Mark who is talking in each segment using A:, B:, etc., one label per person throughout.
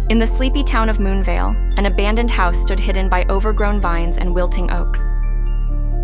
A: In the sleepy town of Moonvale, an abandoned house stood hidden by overgrown vines and wilting oaks.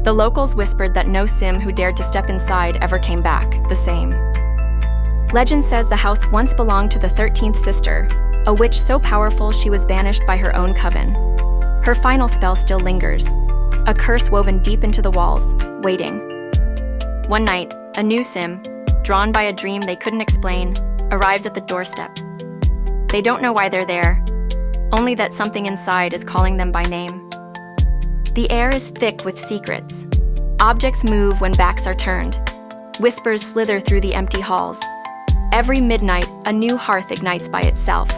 A: The locals whispered that no Sim who dared to step inside ever came back the same. Legend says the house once belonged to the 13th sister, a witch so powerful she was banished by her own coven. Her final spell still lingers, a curse woven deep into the walls, waiting. One night, a new Sim, drawn by a dream they couldn't explain, arrives at the doorstep. They don't know why they're there, only that something inside is calling them by name. The air is thick with secrets. Objects move when backs are turned. Whispers slither through the empty halls. Every midnight, a new hearth ignites by itself,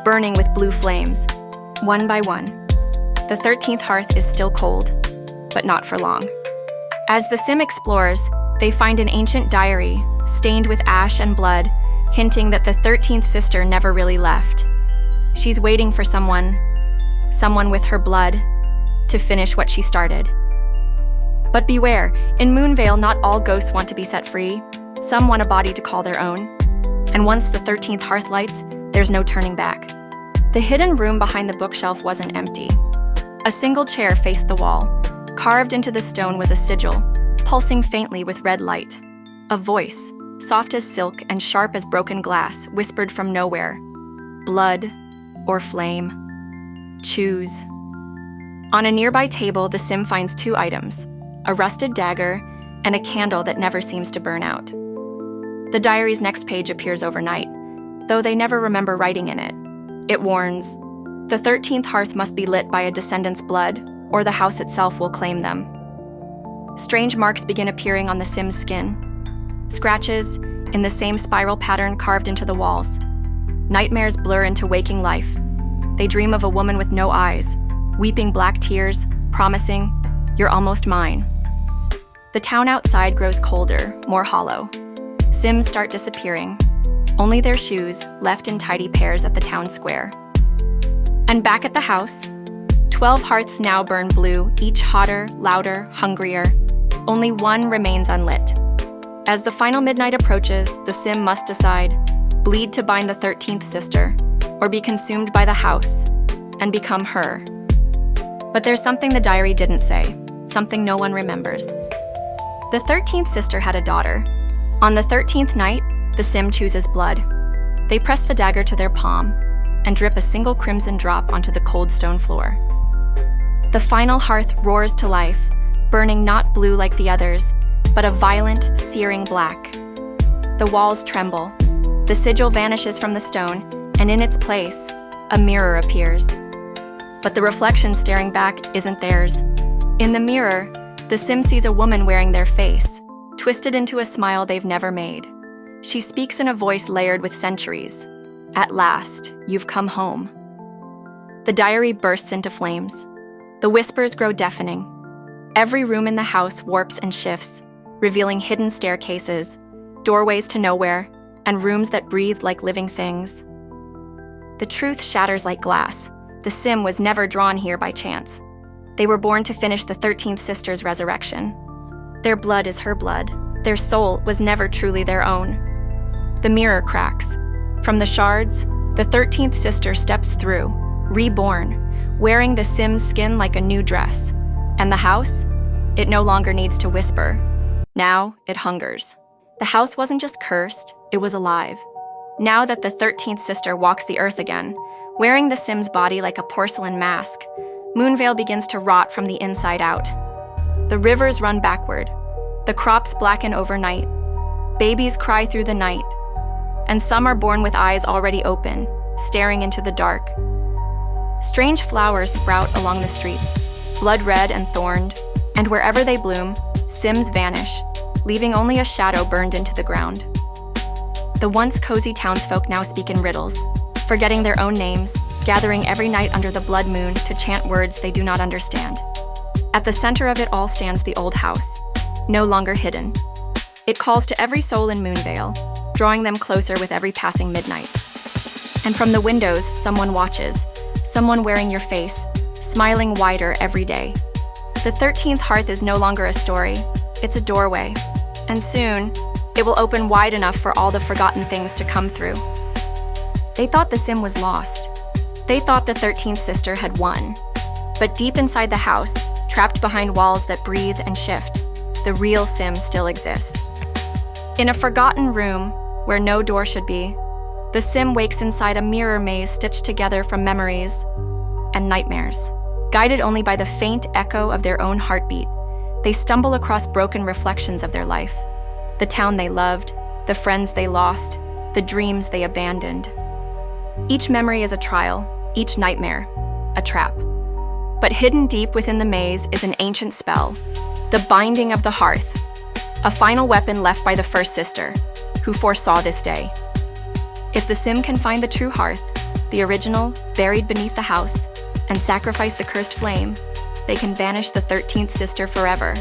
A: burning with blue flames, one by one. The 13th hearth is still cold, but not for long. As the Sim explores, they find an ancient diary, stained with ash and blood, hinting that the 13th sister never really left. She's waiting for someone with her blood, to finish what she started. But beware, in Moonvale, not all ghosts want to be set free. Some want a body to call their own. And once the 13th hearth lights, there's no turning back. The hidden room behind the bookshelf wasn't empty. A single chair faced the wall. Carved into the stone was a sigil, pulsing faintly with red light. A voice, soft as silk and sharp as broken glass, whispered from nowhere. Blood or flame? Choose. On a nearby table, the Sim finds two items, a rusted dagger and a candle that never seems to burn out. The diary's next page appears overnight, though they never remember writing in it. It warns, the 13th hearth must be lit by a descendant's blood, or the house itself will claim them. Strange marks begin appearing on the Sim's skin. Scratches, in the same spiral pattern carved into the walls. Nightmares blur into waking life. They dream of a woman with no eyes, weeping black tears, promising, "You're almost mine." The town outside grows colder, more hollow. Sims start disappearing, only their shoes left in tidy pairs at the town square. And back at the house, 12 hearths now burn blue, each hotter, louder, hungrier. Only one remains unlit. As the final midnight approaches, the Sim must decide, bleed to bind the 13th sister, or be consumed by the house and become her. But there's something the diary didn't say, something no one remembers. The 13th sister had a daughter. On the 13th night, the Sim chooses blood. They press the dagger to their palm and drip a single crimson drop onto the cold stone floor. The final hearth roars to life, burning not blue like the others, but a violent, searing black. The walls tremble. The sigil vanishes from the stone, and in its place, a mirror appears. But the reflection staring back isn't theirs. In the mirror, the Sim sees a woman wearing their face, twisted into a smile they've never made. She speaks in a voice layered with centuries. At last, you've come home. The diary bursts into flames. The whispers grow deafening. Every room in the house warps and shifts, revealing hidden staircases, doorways to nowhere, and rooms that breathe like living things. The truth shatters like glass. The Sim was never drawn here by chance. They were born to finish the 13th sister's resurrection. Their blood is her blood. Their soul was never truly their own. The mirror cracks. From the shards, the 13th sister steps through, reborn, wearing the Sim's skin like a new dress. And the house? It no longer needs to whisper. Now it hungers. The house wasn't just cursed, it was alive. Now that the 13th sister walks the earth again, wearing the Sim's body like a porcelain mask, Moonvale begins to rot from the inside out. The rivers run backward. The crops blacken overnight. Babies cry through the night. And some are born with eyes already open, staring into the dark. Strange flowers sprout along the streets, blood red and thorned, and wherever they bloom, Sims vanish, leaving only a shadow burned into the ground. The once cozy townsfolk now speak in riddles, forgetting their own names, gathering every night under the blood moon to chant words they do not understand. At the center of it all stands the old house, no longer hidden. It calls to every soul in Moonvale, drawing them closer with every passing midnight. And from the windows, someone watches, someone wearing your face, smiling wider every day. The 13th hearth is no longer a story, it's a doorway. And soon, it will open wide enough for all the forgotten things to come through. They thought the Sim was lost, They thought the 13th sister had won. But deep inside the house, trapped behind walls that breathe and shift, the real Sim still exists. In a forgotten room, where no door should be, the Sim wakes inside a mirror maze stitched together from memories and nightmares. Guided only by the faint echo of their own heartbeat, they stumble across broken reflections of their life. The town they loved, the friends they lost, the dreams they abandoned. Each memory is a trial, each nightmare, a trap. But hidden deep within the maze is an ancient spell, the Binding of the Hearth, a final weapon left by the first sister, who foresaw this day. If the Sim can find the true hearth, the original buried beneath the house, and sacrifice the cursed flame, they can banish the 13th sister forever.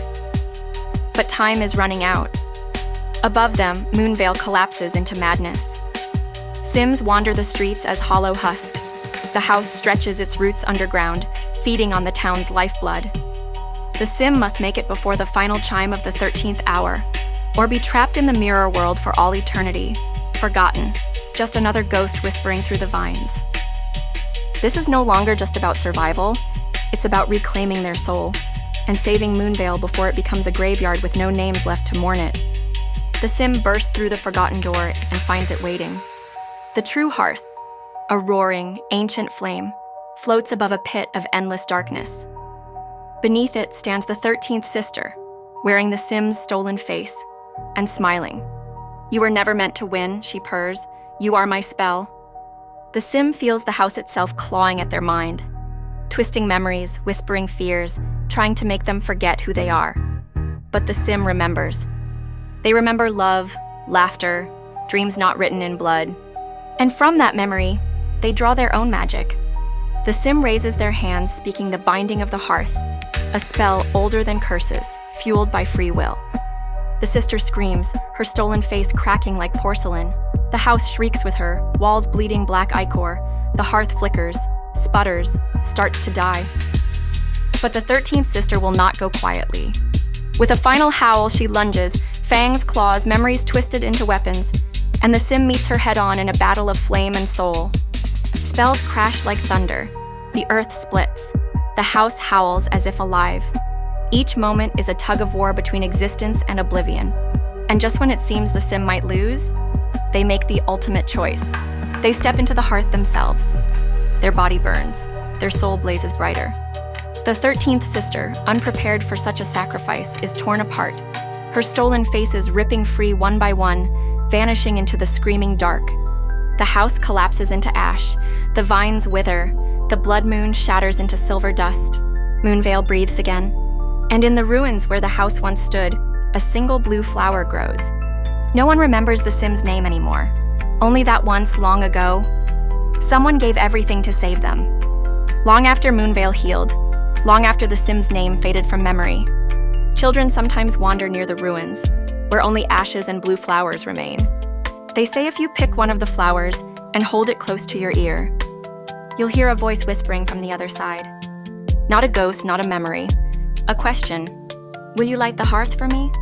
A: But time is running out. Above them, Moonvale collapses into madness. Sims wander the streets as hollow husks. The house stretches its roots underground, feeding on the town's lifeblood. The Sim must make it before the final chime of the 13th hour, or be trapped in the mirror world for all eternity, forgotten, just another ghost whispering through the vines. This is no longer just about survival, it's about reclaiming their soul and saving Moonvale before it becomes a graveyard with no names left to mourn it. The Sim bursts through the forgotten door and finds it waiting. The true hearth, a roaring, ancient flame, floats above a pit of endless darkness. Beneath it stands the 13th sister, wearing the Sim's stolen face and smiling. "You were never meant to win," she purrs. "You are my spell." The Sim feels the house itself clawing at their mind, twisting memories, whispering fears, trying to make them forget who they are. But the Sim remembers. They remember love, laughter, dreams not written in blood. And from that memory, they draw their own magic. The Sim raises their hands, speaking the Binding of the Hearth, a spell older than curses, fueled by free will. The sister screams, her stolen face cracking like porcelain. The house shrieks with her, walls bleeding black ichor. The hearth flickers, sputters, starts to die. But the 13th sister will not go quietly. With a final howl, she lunges, fangs, claws, memories twisted into weapons, and the Sim meets her head-on in a battle of flame and soul. Spells crash like thunder. The earth splits. The house howls as if alive. Each moment is a tug-of-war between existence and oblivion. And just when it seems the Sim might lose, they make the ultimate choice. They step into the hearth themselves. Their body burns. Their soul blazes brighter. The 13th sister, unprepared for such a sacrifice, is torn apart. Her stolen faces ripping free one by one, vanishing into the screaming dark. The house collapses into ash. The vines wither. The blood moon shatters into silver dust. Moonvale breathes again. And in the ruins where the house once stood, a single blue flower grows. No one remembers the Sim's name anymore. Only that once, long ago, someone gave everything to save them. Long after Moonvale healed, long after the Sim's name faded from memory, children sometimes wander near the ruins, where only ashes and blue flowers remain. They say if you pick one of the flowers and hold it close to your ear, you'll hear a voice whispering from the other side. Not a ghost, not a memory. A question. Will you light the hearth for me?